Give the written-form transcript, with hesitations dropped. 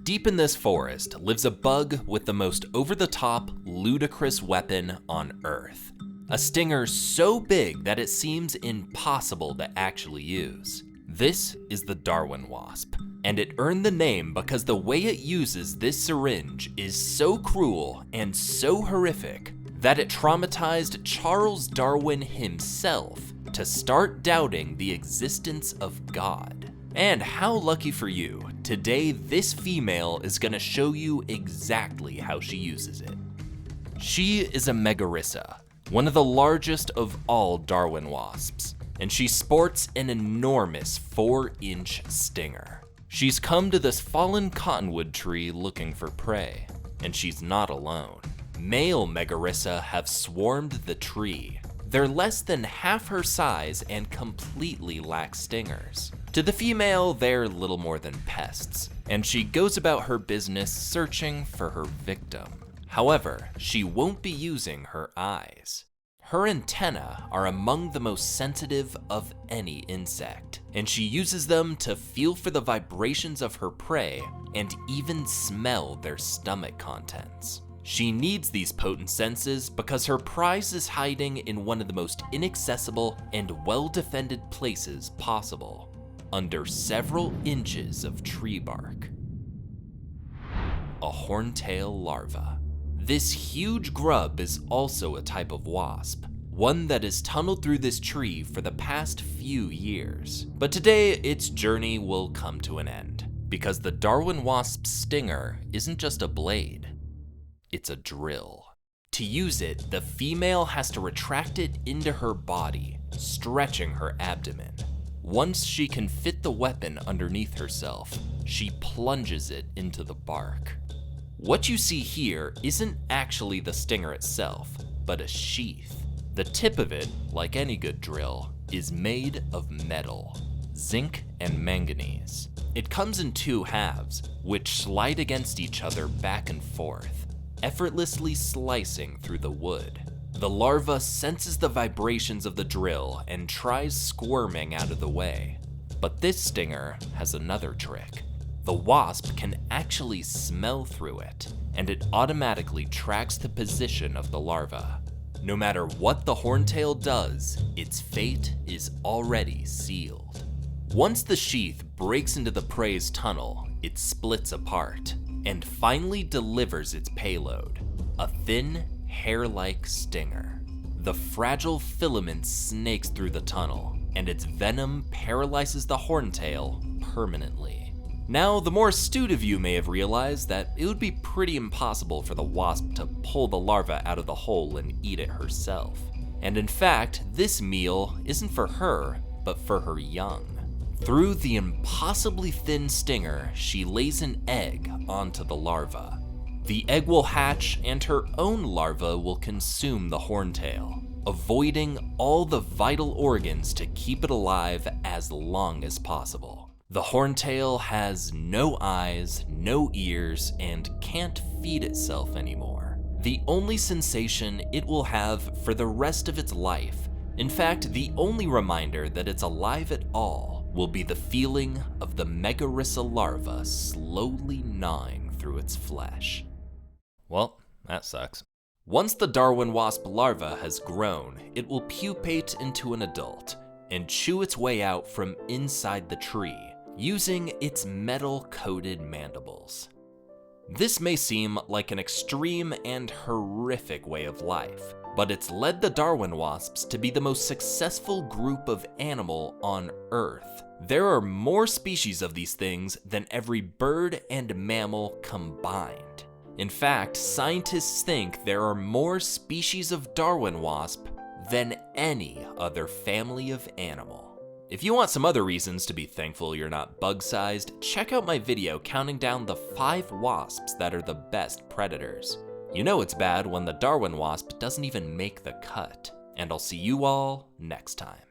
Deep in this forest lives a bug with the most over-the-top, ludicrous weapon on Earth. A stinger so big that it seems impossible to actually use. This is the Darwin wasp, and it earned the name because the way it uses this syringe is so cruel and so horrific that it traumatized Charles Darwin himself to start doubting the existence of God. And how lucky for you, today this female is gonna show you exactly how she uses it. She is a Megarissa, one of the largest of all Darwin wasps, and she sports an enormous 4-inch stinger. She's come to this fallen cottonwood tree looking for prey, and she's not alone. Male Megarissa have swarmed the tree. They're less than half her size and completely lack stingers. To the female, they're little more than pests, and she goes about her business searching for her victim. However, she won't be using her eyes. Her antennae are among the most sensitive of any insect, and she uses them to feel for the vibrations of her prey and even smell their stomach contents. She needs these potent senses because her prize is hiding in one of the most inaccessible and well-defended places possible, under several inches of tree bark. A horntail larva. This huge grub is also a type of wasp, one that has tunneled through this tree for the past few years. But today, its journey will come to an end, because the Darwin wasp's stinger isn't just a blade, it's a drill. To use it, the female has to retract it into her body, stretching her abdomen. Once she can fit the weapon underneath herself, she plunges it into the bark. What you see here isn't actually the stinger itself, but a sheath. The tip of it, like any good drill, is made of metal, zinc and manganese. It comes in 2 halves, which slide against each other back and forth, effortlessly slicing through the wood. The larva senses the vibrations of the drill and tries squirming out of the way. But this stinger has another trick. The wasp can actually smell through it, and it automatically tracks the position of the larva. No matter what the horntail does, its fate is already sealed. Once the sheath breaks into the prey's tunnel, it splits apart, and finally delivers its payload, a thin, hair-like stinger. The fragile filament snakes through the tunnel, and its venom paralyzes the horntail permanently. Now, the more astute of you may have realized that it would be pretty impossible for the wasp to pull the larva out of the hole and eat it herself. And in fact, this meal isn't for her, but for her young. Through the impossibly thin stinger, she lays an egg onto the larva. The egg will hatch and her own larva will consume the horntail, avoiding all the vital organs to keep it alive as long as possible. The horntail has no eyes, no ears, and can't feed itself anymore. The only sensation it will have for the rest of its life, in fact, the only reminder that it's alive at all, will be the feeling of the Megarissa larva slowly gnawing through its flesh. Well, that sucks. Once the Darwin wasp larva has grown, it will pupate into an adult and chew its way out from inside the tree, using its metal-coated mandibles. This may seem like an extreme and horrific way of life, but it's led the Darwin wasps to be the most successful group of animal on Earth. There are more species of these things than every bird and mammal combined. In fact, scientists think there are more species of Darwin wasp than any other family of animal. If you want some other reasons to be thankful you're not bug-sized, check out my video counting down the 5 wasps that are the best predators. You know it's bad when the Darwin wasp doesn't even make the cut. And I'll see you all next time.